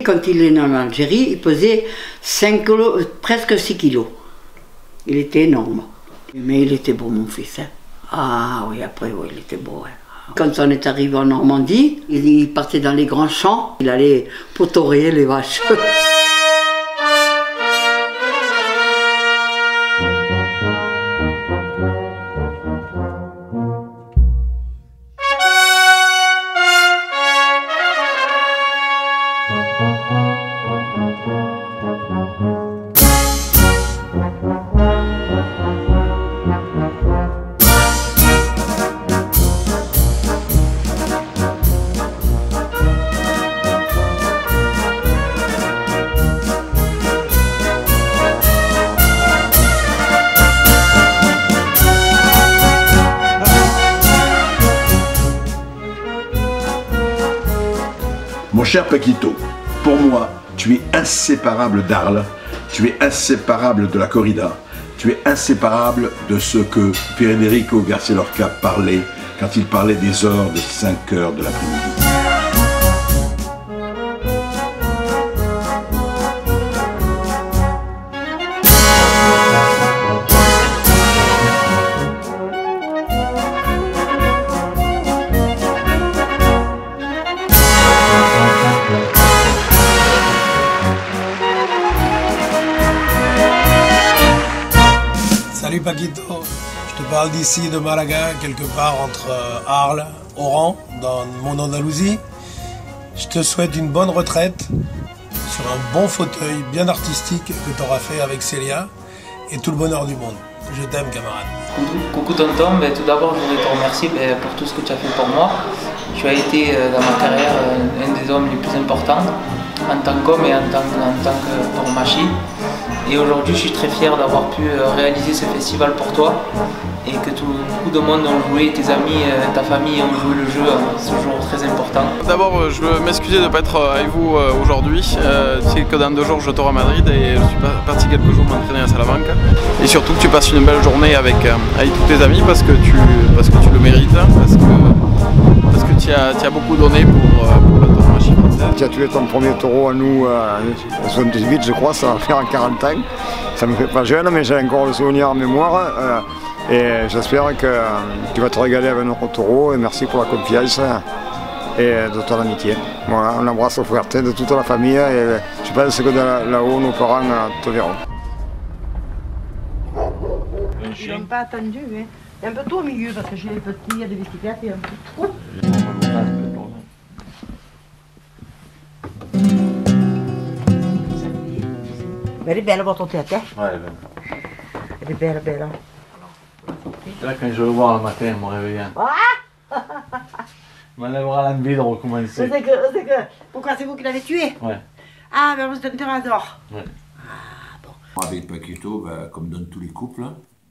Quand il est né en Algérie, il pesait 5 kilos, presque 6 kilos. Il était énorme. Mais il était beau, mon fils. Hein. Ah oui, après, oui, il était beau. Hein. Quand on est arrivé en Normandie, il partait dans les grands champs. Il allait potorer les vaches. Mon cher Paquito, pour moi, tu es inséparable d'Arles, tu es inséparable de la corrida, tu es inséparable de ce que Federico García Lorca parlait quand il parlait des heures de 5 heures de l'après-midi. Salut Paquito, je te parle d'ici de Malaga, quelque part entre Arles, Oran, dans mon Andalousie. Je te souhaite une bonne retraite sur un bon fauteuil bien artistique que tu auras fait avec Célia et tout le bonheur du monde. Je t'aime, camarade. Coucou tonton, tout d'abord je voudrais te remercier pour tout ce que tu as fait pour moi. Tu as été dans ma carrière un des hommes les plus importants en tant qu'homme et en tant que tourmachi. Et aujourd'hui je suis très fier d'avoir pu réaliser ce festival pour toi et que beaucoup de monde ont joué, tes amis, ta famille ont joué le jeu, ce jour très important. D'abord je veux m'excuser de ne pas être avec vous aujourd'hui. Tu sais que dans 2 jours je tourne à Madrid et je suis parti quelques jours m'entraîner à Salamanca. Et surtout que tu passes une belle journée avec tous tes amis parce que tu le mérites, parce que tu as beaucoup donné pour la tauromachie française. Tu as tué ton premier taureau à nous à 78, je crois, ça va faire 40 ans. Ça me fait pas jeune, mais j'ai encore le souvenir en mémoire. Et j'espère que tu vas te régaler avec notre taureau. Et merci pour la confiance et de ton amitié. Voilà, on embrasse au frère de toute la famille. Et je pense que là-haut, nos parents te verront. Ils n'ont pas attendu, hein. Il y a un peu tout au milieu parce que j'ai les petits, il y a des bicyclettes, il y a un peu trop. Mais elle est belle votre tête, hein? Ouais, elle est belle. Elle est belle, belle. C'est là quand je vais le voir le matin, en me réveillant. Ah! Il m'enlèvera l'envie de recommencer. C'est que... Pourquoi c'est vous qui l'avez tué? Ouais. Ah, mais vous êtes un terrador. Ouais. Ah, bon. Avec Paquito, comme dans tous les couples,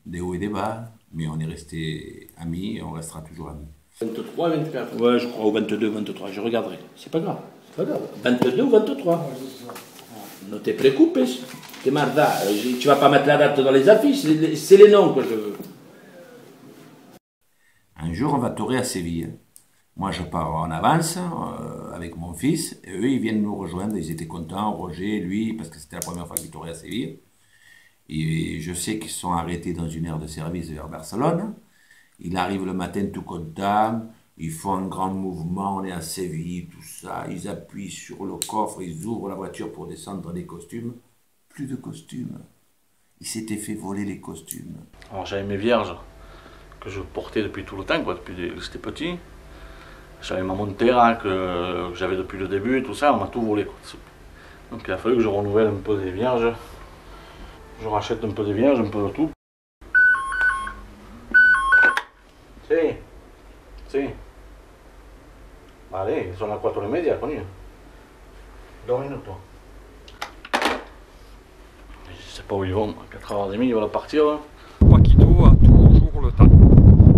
des hauts et des bas, mais on est restés amis et on restera toujours amis. 23, 24. Ouais, je crois au 22, 23, je regarderai. C'est pas grave. C'est pas grave. 22 ou 23. Ne te préoccupes, t'es marda. Tu vas pas mettre la date dans les affiches, c'est les noms que je veux. Un jour, on va torer à Séville. Moi, je pars en avance avec mon fils, et eux, ils viennent nous rejoindre. Ils étaient contents, Roger, lui, parce que c'était la première fois qu'ils touraient à Séville. Et je sais qu'ils se sont arrêtés dans une aire de service vers Barcelone. Il arrive le matin tout content, ils font un grand mouvement, on est à Séville, tout ça. Ils appuient sur le coffre, ils ouvrent la voiture pour descendre les costumes. Plus de costumes. Ils s'étaient fait voler les costumes. Alors j'avais mes vierges que je portais depuis tout le temps, quoi, depuis que j'étais petit. J'avais ma montera que j'avais depuis le début et tout ça, on m'a tout volé, quoi. Donc il a fallu que je renouvelle un peu des vierges. Je rachète un peu de vierges, un peu de tout. Si. Vale, sono le 4:30, cognio. 2 minutes. Je sais pas où ils vont, à 4h30 ils veulent partir. Paquito a toujours le temps.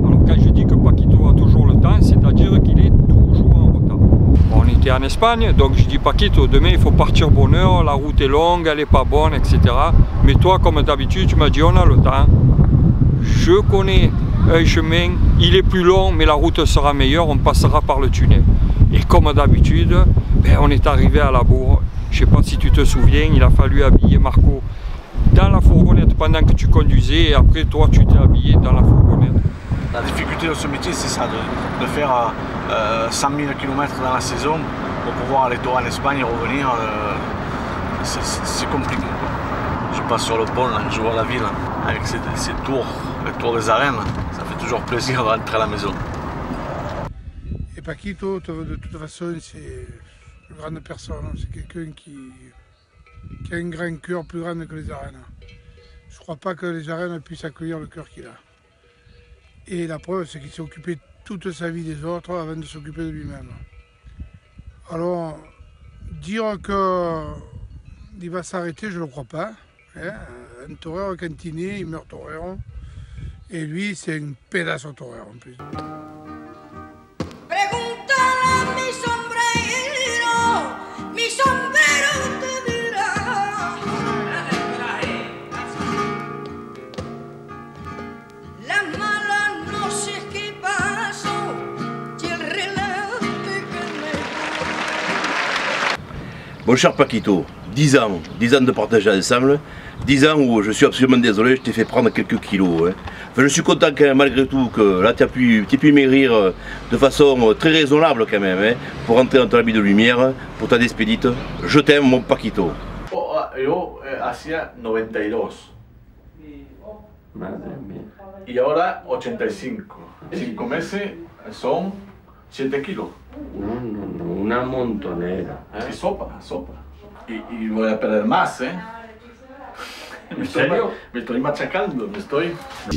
Alors quand je dis que Paquito a toujours le temps, c'est-à-dire qu'il est toujours en retard. On était en Espagne, donc je dis Paquito, demain il faut partir bonne heure, la route est longue, elle est pas bonne, etc. Mais toi, comme d'habitude, tu m'as dit on a le temps. Je connais un chemin, il est plus long, mais la route sera meilleure, on passera par le tunnel. Et comme d'habitude, on est arrivé à la bourre Je ne sais pas si tu te souviens, il a fallu habiller Marco dans la fourgonnette pendant que tu conduisais et après toi tu t'es habillé dans la fourgonnette. La difficulté de ce métier c'est ça, de faire 100 000 km dans la saison pour pouvoir aller tour en Espagne et revenir, c'est compliqué. Quoi. Je passe sur le pont, là, je vois la ville avec ces tours, les tours des arènes, ça fait toujours plaisir de rentrer à la maison. Et Paquito, de toute façon, c'est une grande personne, c'est quelqu'un qui a un grand cœur plus grand que les arènes. Je ne crois pas que les arènes puissent accueillir le cœur qu'il a. Et la preuve, c'est qu'il s'est occupé toute sa vie des autres avant de s'occuper de lui-même. Alors, dire qu'il va s'arrêter, je ne le crois pas. Hein. Un torero cantiné, il meurt torero. Et lui, c'est un pédasse au torero en plus. Mon cher Paquito, 10 ans de partage ensemble, 10 ans où je suis absolument désolé, je t'ai fait prendre quelques kilos. Hein. Enfin, je suis content quand même, malgré tout que là tu as pu maigrir de façon très raisonnable quand même, hein, pour rentrer dans ton habit de lumière, pour ta despedite. Je t'aime mon Paquito. Yo hacía 92. Madre mía. Y ahora 85. 5 meses son 7 kilos. No, una montonera. Sopa. Y voy a perder más, ¿eh? ¿En serio? Me estoy machacando,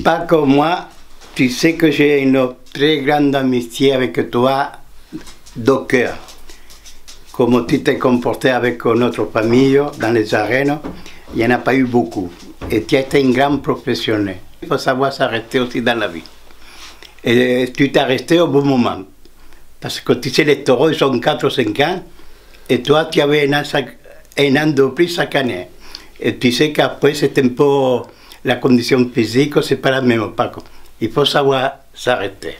Pas comme moi, tu sais que j'ai une très grande amitié avec toi de cœur. Comme tu t'es comporté avec notre famille dans les arènes, il n'y en a pas eu beaucoup. Et tu as été un grand professionnel. Il faut savoir s'arrêter aussi dans la vie. Et tu t'es arrêté au bon moment. Parce que tu sais, les taureaux, ils sont 4 ou 5 ans. Et toi, tu avais un an de plus chaque année. Et tu sais qu'après, c'est un peu la condition physique, c'est pas la même. Il faut savoir s'arrêter.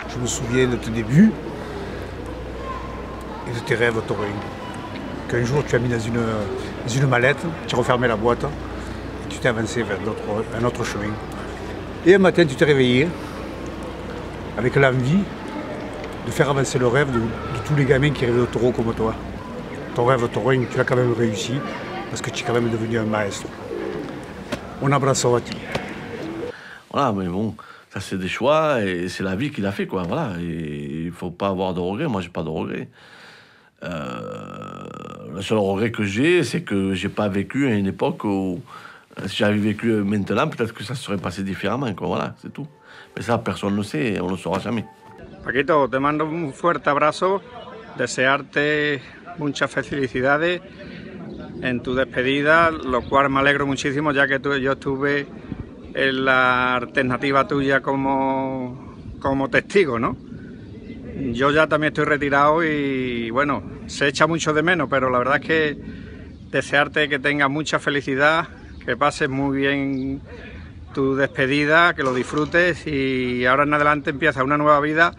Je me souviens de tes débuts et de tes rêves taurins. Qu'un jour tu as mis dans une mallette, tu as refermé la boîte et tu t'es avancé vers un autre chemin. Et un matin tu t'es réveillé avec l'envie de faire avancer le rêve de tous les gamins qui rêvaient au taureau comme toi. Ton rêve taurin, tu l'as quand même réussi parce que tu es quand même devenu un maestro. Un abrazo a ti. Voilà, mais bon. Ça c'est des choix et c'est la vie qu'il a fait quoi, voilà. Et il faut pas avoir de regrets, moi j'ai pas de regrets. Le seul regret que j'ai, c'est que j'ai pas vécu à une époque où si j'avais vécu maintenant, peut-être que ça serait passé différemment, quoi, voilà, c'est tout. Mais ça personne ne le sait et on le saura jamais. Paquito, te mando un fuerte abrazo, desearte muchas felicidades en tu despedida, lo cual me alegro muchísimo ya que yo estuve en la alternativa tuya como testigo, ¿no? Yo ya también estoy retirado y bueno, se echa mucho de menos, pero la verdad es que desearte que tengas mucha felicidad, que pases muy bien tu despedida, que lo disfrutes y ahora en adelante empieza una nueva vida.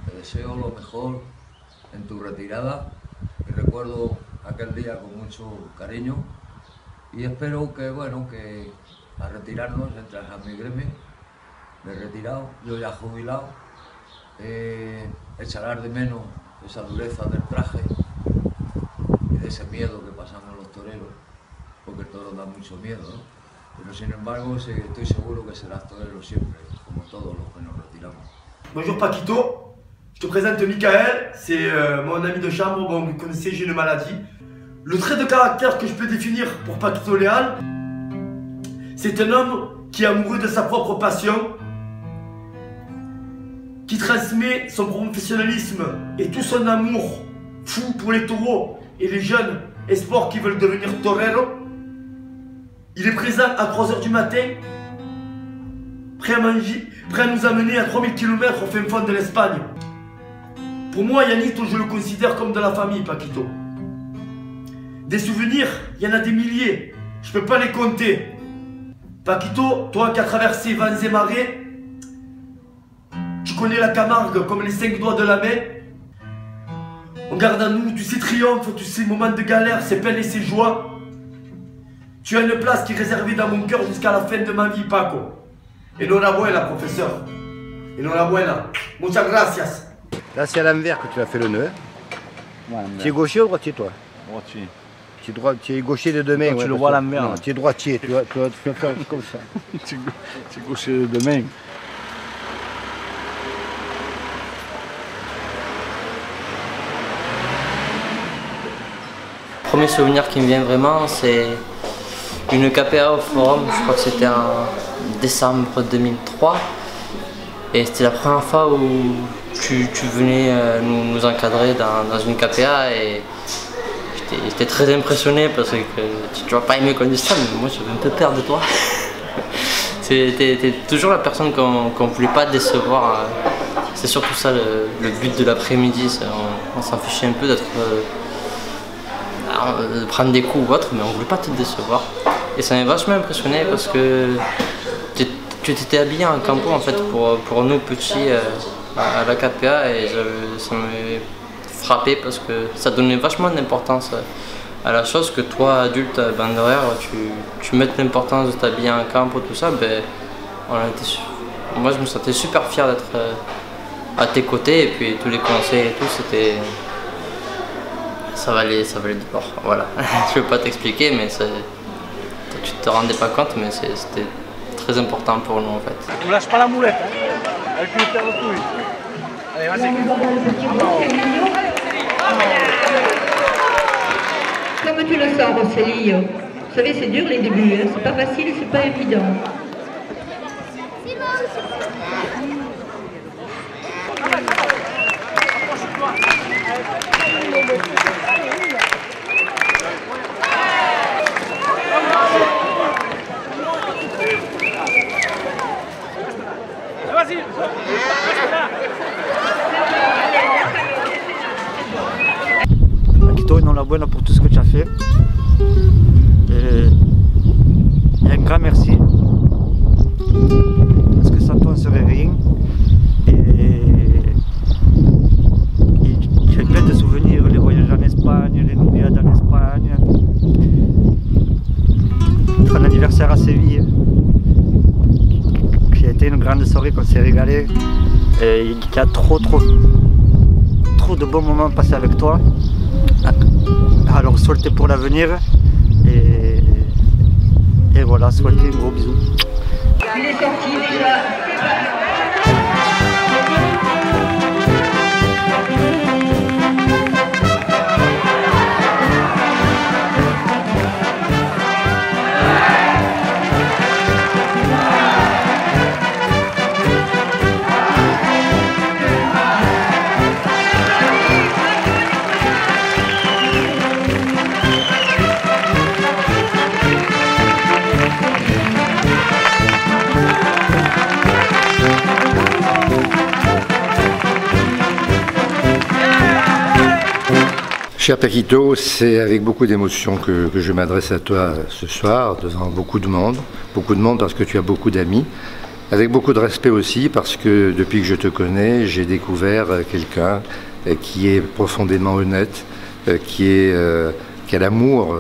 Te deseo lo mejor en tu retirada y recuerdo aquel día con mucho cariño y espero que, bueno, que al retirarnos entras a mi gremio, me he retirado, yo ya jubilado, echarás de menos esa dureza del traje y de ese miedo que pasamos los toreros, porque el toro da mucho miedo, ¿no? Pero sin embargo estoy seguro que serás torero siempre, como todos los que nos retiramos. Bonjour Paquito, je te présente Michael, c'est mon ami de chambre, bon vous connaissez, j'ai une maladie. Le trait de caractère que je peux définir pour Paquito Leal, c'est un homme qui est amoureux de sa propre passion, qui transmet son professionnalisme et tout son amour fou pour les taureaux et les jeunes espoirs qui veulent devenir torero. Il est présent à 3 h du matin, prêt à nous amener à 3000 km au fin fond de l'Espagne. Pour moi, Yanito, je le considère comme de la famille, Paquito. Des souvenirs, il y en a des milliers, je peux pas les compter. Paquito, toi qui as traversé vents et marées, tu connais la Camargue comme les 5 doigts de la main. On garde en nous tous ces triomphes, tous ces moments de galère, ces peines et ces joies. Tu as une place qui est réservée dans mon cœur jusqu'à la fin de ma vie, Paco. Enhorabuena, professeur. Enhorabuena. Muchas gracias. Là, c'est à l'envers que tu as fait le nœud. Ouais, tu es gaucher ou droitier, toi? Droitier. Tu es gaucher des deux mains. Tu le vois à l'envers. Non, tu es droitier, tu vas faire comme ça. Tu es gaucher des deux mains. Le premier souvenir qui me vient vraiment, c'est une KPA au Forum, je crois que c'était en décembre 2003. Et c'était la première fois où tu venais nous encadrer dans une KPA et j'étais très impressionné parce que tu vas pas aimer qu'on dise ça, mais moi j'avais un peu peur de toi. T'es toujours la personne qu'on voulait pas décevoir. C'est surtout ça le but de l'après-midi, on s'en fichait un peu d'être... de prendre des coups ou autre, mais on voulait pas te décevoir. Et ça m'a vachement impressionné parce que tu t'étais habillé en campo en fait pour nous petits à la KPA et ça m'a frappé parce que ça donnait vachement d'importance à la chose que toi, adulte, banderère, tu mettes l'importance de t'habiller en campo, tout ça, ben, moi je me sentais super fier d'être à tes côtés et puis tous les conseils et tout, c'était... Ça valait du bord, voilà. Je ne vais pas t'expliquer, mais tu te rendais pas compte, mais c'était très important pour nous en fait. Ne lâche pas la moulette, hein. Elle peut faire le coup. Allez, vas-y. Comme tu le sens, Rossélie, vous savez, c'est dur les débuts, hein. C'est pas facile, c'est pas évident. Paquito, enhorabuena pour tout ce que tu as fait. Et un grand merci. Parce que sans toi on ne serait rien. Et tu as plein de souvenirs, les voyages en Espagne, les noviades en Espagne. Ton anniversaire à Séville, qui a été une grande soirée qu'on s'est régalé. Et il y a trop de bons moments passés avec toi. Alors souhaitez pour l'avenir et voilà, souhaitez un gros bisou. Il est sorti déjà. Cher Paquito, c'est avec beaucoup d'émotion que je m'adresse à toi ce soir, devant beaucoup de monde parce que tu as beaucoup d'amis, avec beaucoup de respect aussi parce que depuis que je te connais, j'ai découvert quelqu'un qui est profondément honnête, qui a l'amour,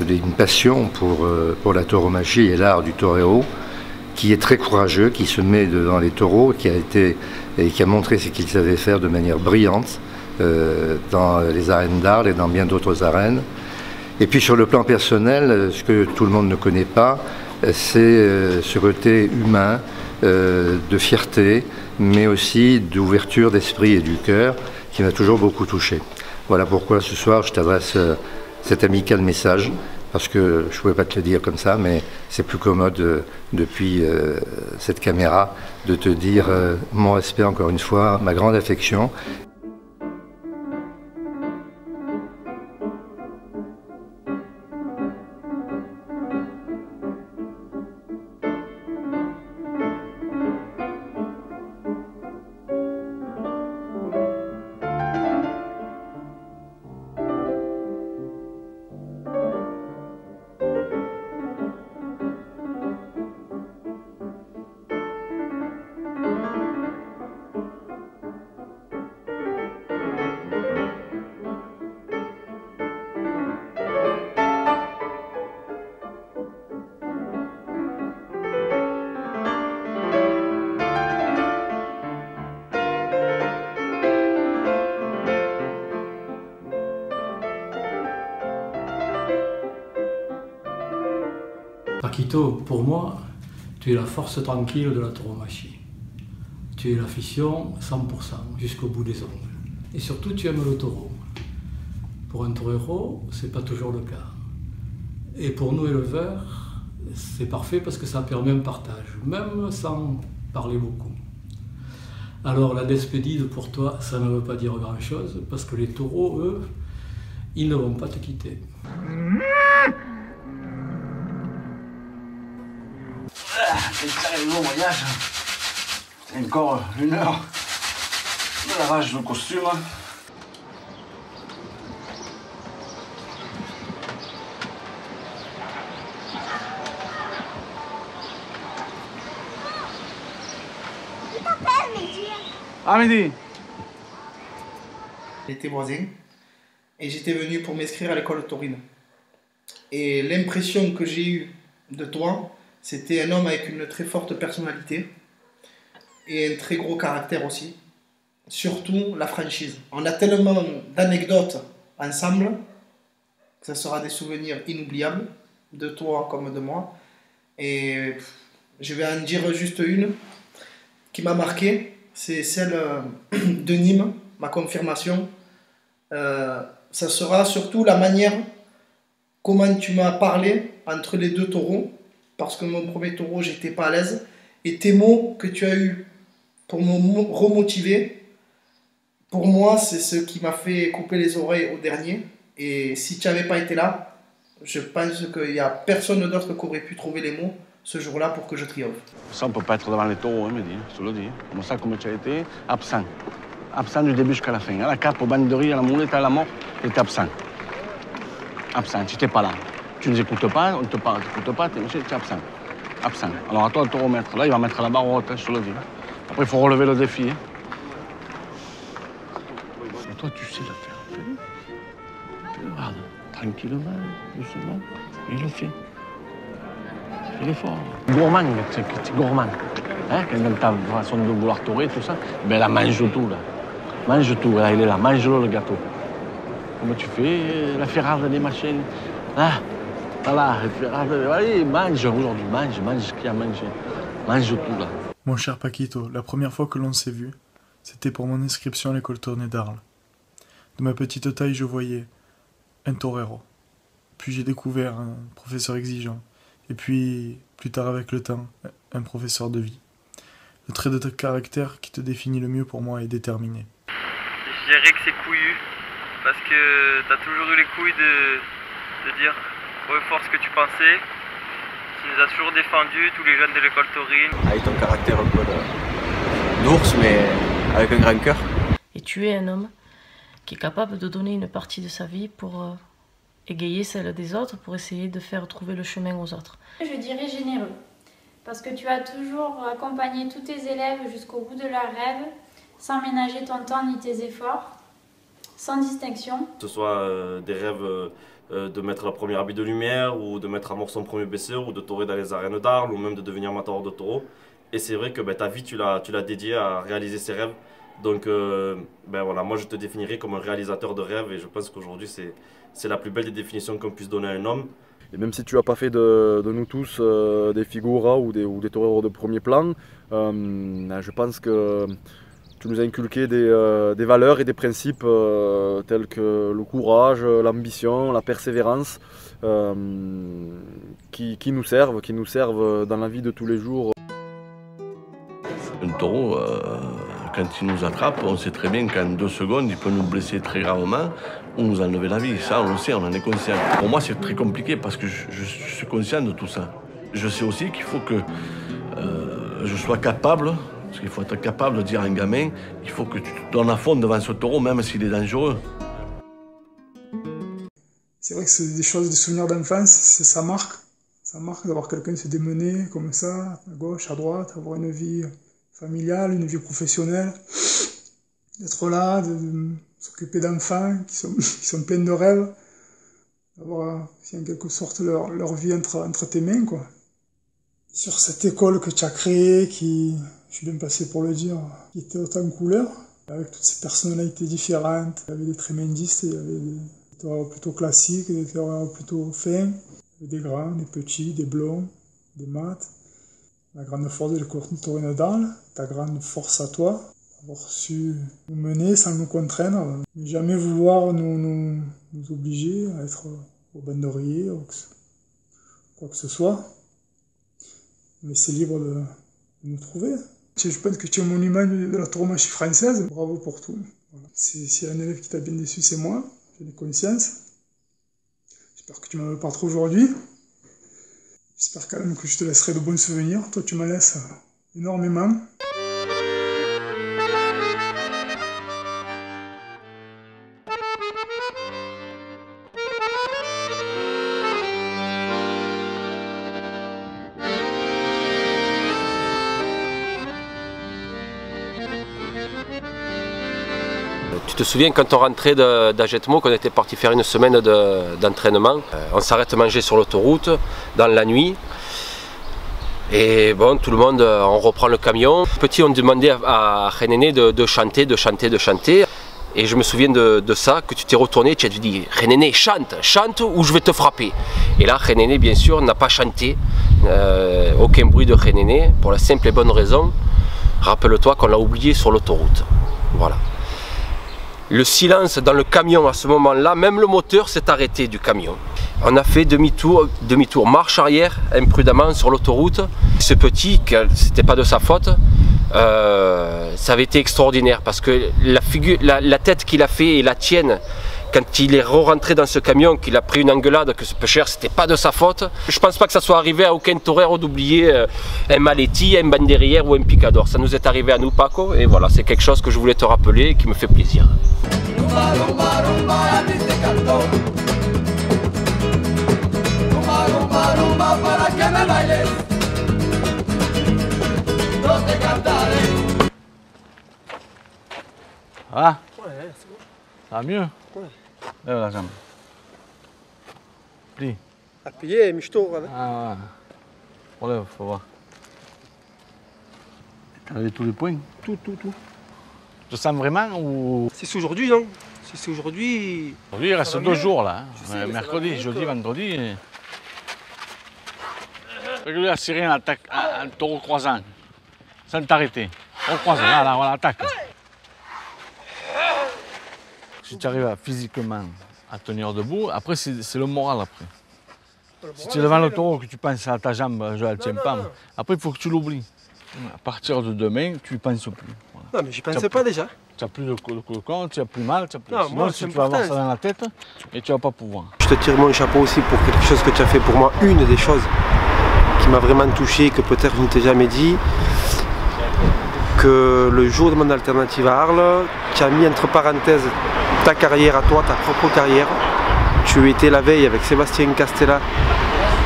une passion pour la tauromachie et l'art du torero, qui est très courageux, qui se met devant les taureaux, qui a montré ce qu'il savait faire de manière brillante. Dans les arènes d'Arles et dans bien d'autres arènes. Et puis sur le plan personnel, ce que tout le monde ne connaît pas, c'est ce côté humain, de fierté, mais aussi d'ouverture d'esprit et du cœur qui m'a toujours beaucoup touché. Voilà pourquoi ce soir je t'adresse cet amical message, parce que je ne pouvais pas te le dire comme ça, mais c'est plus commode depuis cette caméra de te dire mon respect encore une fois, ma grande affection. Paquito, pour moi, tu es la force tranquille de la tauromachie. Tu es l'affection 100%, jusqu'au bout des ongles. Et surtout, tu aimes le taureau. Pour un torero, c'est pas toujours le cas. Et pour nous éleveurs, c'est parfait parce que ça permet un partage, même sans parler beaucoup. Alors la despedide pour toi, ça ne veut pas dire grand-chose, parce que les taureaux, eux, ils ne vont pas te quitter. C'est un long voyage. C'est encore 1 heure de lavage de costume. Ah, Mehdi. J'étais voisin et j'étais venu pour m'inscrire à l'école taurine. Et l'impression que j'ai eue de toi, c'était un homme avec une très forte personnalité et un très gros caractère aussi. Surtout la franchise. On a tellement d'anecdotes ensemble que ça sera des souvenirs inoubliables de toi comme de moi. Et je vais en dire juste une qui m'a marqué. C'est celle de Nîmes, ma confirmation. Ça sera surtout la manière comment tu m'as parlé entre les 2 taureaux, parce que mon premier taureau, j'étais pas à l'aise. Et tes mots que tu as eus pour me remotiver, pour moi, c'est ce qui m'a fait couper les oreilles au dernier. Et si tu n'avais pas été là, je pense qu'il n'y a personne d'autre qui aurait pu trouver les mots ce jour-là pour que je triomphe. Ça, on ne peut pas être devant les taureaux, hein, Mehdi, je te le dis. Comme ça, comme tu as été, absent. Absent du début jusqu'à la fin. À la cape, au banderie, à la moulette, à la mort, tu étais absent. Absent, tu n'étais pas là. Tu ne nous écoutes pas, on ne te parle, tu n'écoutes pas, tu es absent. Absent. Alors à toi de te remettre. Là, il va mettre la barre haute, hein, je te le dis. Après, il faut relever le défi. Hein. Mais toi, tu sais le faire. Regarde, tranquillement, doucement, il le fait. Il est fort. Gourmand, c'est gourmand. Hein, quand t'as la façon de vouloir taurer, tout ça, ben là, mange tout, là. Mange tout, là, il est là, mange-le, le gâteau. Comment tu fais la ferrade des machines? Là, voilà, la ferrade, allez, mange aujourd'hui, mange ce qu'il y a à manger. Mange tout, là. Mon cher Paquito, la première fois que l'on s'est vu, c'était pour mon inscription à l'école tournée d'Arles. De ma petite taille, je voyais un torero. Puis j'ai découvert un professeur exigeant. Et puis, plus tard avec le temps, un professeur de vie. Le trait de caractère qui te définit le mieux pour moi est déterminé. Je dirais que c'est couillu, parce que t'as toujours eu les couilles de dire haut et fort ce que tu pensais. Tu nous as toujours défendu, tous les jeunes de l'école taurine. Avec ton caractère un peu d'ours, mais avec un grand cœur. Et tu es un homme qui est capable de donner une partie de sa vie pour égayer celle des autres, pour essayer de faire trouver le chemin aux autres. Je dirais généreux, parce que tu as toujours accompagné tous tes élèves jusqu'au bout de leurs rêves, sans ménager ton temps ni tes efforts, sans distinction. Que ce soit des rêves de mettre la première habit de lumière, ou de mettre à mort son premier baisseur, ou de taurer dans les arènes d'Arles, ou même de devenir matador de taureau. Et c'est vrai que ta vie, tu l'as dédiée à réaliser ces rêves. Donc voilà, moi je te définirais comme un réalisateur de rêves, et je pense qu'aujourd'hui c'est la plus belle des définitions qu'on puisse donner à un homme. Et même si tu n'as pas fait de nous tous des figuras ou des toreros de premier plan, je pense que tu nous as inculqué des valeurs et des principes tels que le courage, l'ambition, la persévérance, qui nous servent dans la vie de tous les jours. Un taureau, quand il nous attrape, on sait très bien qu'en 2 secondes, il peut nous blesser très gravement ou nous enlever la vie. Ça, on le sait, on en est conscient. Pour moi, c'est très compliqué parce que je suis conscient de tout ça. Je sais aussi qu'il faut que je sois capable, parce qu'il faut être capable de dire à un gamin, il faut que tu te donnes à fond devant ce taureau, même s'il est dangereux. C'est vrai que c'est des choses, des souvenirs d'enfance, ça marque. Ça marque d'avoir quelqu'un se démener comme ça, à gauche, à droite, avoir une vie familiale, une vie professionnelle, d'être là, de s'occuper d'enfants qui sont pleins de rêves, d'avoir en quelque sorte leur vie entre tes mains, quoi. Sur cette école que tu as créée, qui, je suis bien passé pour le dire, qui était autant en couleur, avec toutes ces personnalités différentes, il y avait des trémendistes, il y avait des torero plutôt classiques, des torero plutôt fins, Des grands, des petits, des blonds, des maths. La grande force de l'école taurine d'Arles, ta grande force à toi, avoir su nous mener sans nous contraindre, mais jamais vouloir nous obliger à être au banderier ou quoi que ce soit. Laisser libre de nous trouver. Je pense que tu es un monument de la tauromachie française. Bravo pour tout. Voilà. S'il y a un élève qui t'a bien déçu, c'est moi. J'en ai conscience. J'espère que tu ne m'en veux pas trop aujourd'hui. J'espère quand même que je te laisserai de bons souvenirs. Toi, tu m'en laisses énormément. Tu te souviens quand on rentrait d'Agetmo, qu'on était parti faire une semaine d'entraînement, on s'arrête manger sur l'autoroute dans la nuit. Et bon, tout le monde, on reprend le camion. Petit, on demandait à Renéné de chanter. Et je me souviens de ça, que tu t'es retourné et tu as dit « Renéné, chante ou je vais te frapper ». Et là, Renéné, bien sûr, n'a pas chanté. Aucun bruit de Renéné, pour la simple et bonne raison, rappelle-toi qu'on l'a oublié sur l'autoroute. Voilà. Le silence dans le camion à ce moment-là, même le moteur s'est arrêté du camion. On a fait demi-tour, marche arrière, imprudemment sur l'autoroute. Ce petit, c'était pas de sa faute, ça avait été extraordinaire parce que la tête qu'il a fait et la tienne, quand il est rentré dans ce camion, qu'il a pris une engueulade, que ce pêcheur, c'était pas de sa faute. Je pense pas que ça soit arrivé à aucun torero d'oublier un maletti, un banderière ou un picador. Ça nous est arrivé à nous, Paco, et voilà, c'est quelque chose que je voulais te rappeler et qui me fait plaisir. Ah, ça va mieux? Ouais. Lève la jambe. Plie. Appuyez, miche-toi. Ah ouais. Relève, faut voir. T'as enlevé tous les points? Tout. Tu sens vraiment ou... Si c'est aujourd'hui, non? Si c'est aujourd'hui... Aujourd'hui, il reste 2 jours là. Hein. Mercredi, jeudi, vendredi. Régulier à cirer un taureau croisant. Sans t'arrêter. Au croisant, là, voilà, attaque. Si tu arrives physiquement à tenir debout, après c'est le moral après. Si tu es devant le taureau que tu penses à ta jambe, je ne la tiens pas. Après il faut que tu l'oublies. À partir de demain, tu ne penses plus. Voilà. Non mais j'y pensais pas déjà. Tu n'as plus de cocon, tu n'as plus mal, tu as plus... Non, Sinon moi, tu vas avoir ça dans la tête et tu ne vas pas pouvoir. Je te tire mon chapeau aussi pour quelque chose que tu as fait pour moi. Une des choses qui m'a vraiment touché, que peut-être je ne t'ai jamais dit, que le jour de mon alternative à Arles, tu as mis entre parenthèses ta carrière à toi, ta propre carrière. Tu étais la veille avec Sébastien Castella,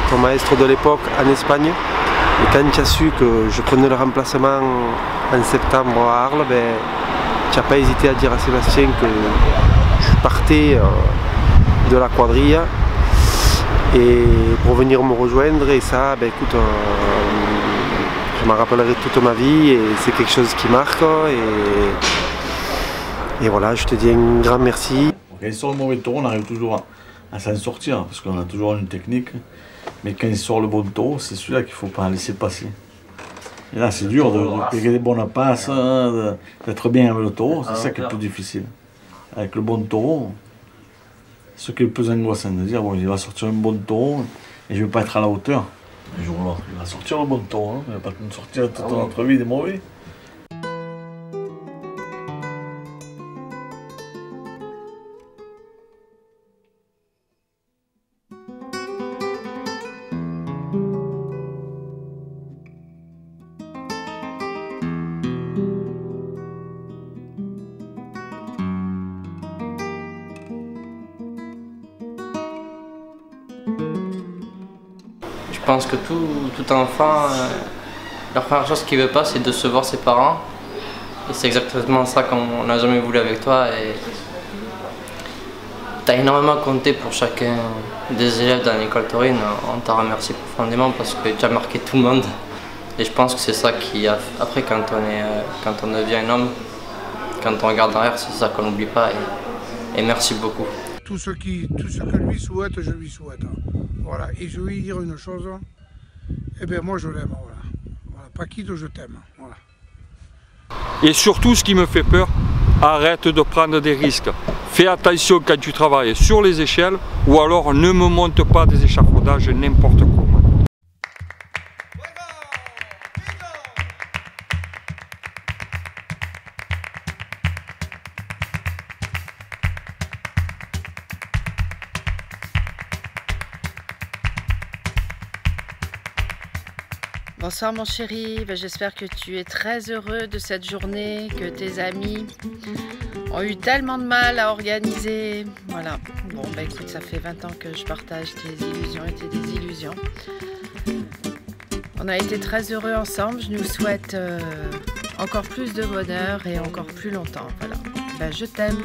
ton maestro de l'époque, en Espagne. Et quand tu as su que je prenais le remplacement en septembre à Arles, ben, tu n'as pas hésité à dire à Sébastien que je partais de la quadrille et pour venir me rejoindre. Et ça, ben, écoute, je m'en rappellerai toute ma vie et c'est quelque chose qui marque. Et voilà, je te dis un grand merci. Quand il sort le mauvais taureau, on arrive toujours à s'en sortir parce qu'on a toujours une technique. Mais quand il sort le bon taureau, c'est celui-là qu'il ne faut pas laisser passer. Et là, c'est dur de payer des bonnes passes, d'être bien avec le taureau, c'est ça qui est le plus difficile. Avec le bon taureau, ce qui est le plus angoissant, de dire bon, il va sortir un bon taureau et je ne vais pas être à la hauteur. Un jour-là, il va sortir le bon taureau, hein, il ne va pas nous sortir toute notre vie des mauvais. Je pense que tout enfant, la première chose qu'il veut pas, c'est de se voir ses parents. Et c'est exactement ça qu'on n'a jamais voulu avec toi. Et tu as énormément compté pour chacun des élèves dans l'école taurine. On t'a remercié profondément parce que tu as marqué tout le monde. Et je pense que c'est ça qui, après, quand on devient un homme, quand on regarde derrière, c'est ça qu'on n'oublie pas. Et merci beaucoup. tout ce que lui souhaite, je lui souhaite. Voilà. Et je vais lui dire une chose, eh bien moi je l'aime. Voilà. Voilà. Paquito, je t'aime. Voilà. Et surtout, ce qui me fait peur, arrête de prendre des risques. Fais attention quand tu travailles sur les échelles ou alors ne me monte pas des échafaudages n'importe comment. Bonsoir mon chéri, j'espère que tu es très heureux de cette journée, que tes amis ont eu tellement de mal à organiser. Voilà, bon écoute, ça fait 20 ans que je partage tes illusions et tes désillusions. On a été très heureux ensemble, je nous souhaite encore plus de bonheur et encore plus longtemps. Voilà, je t'aime.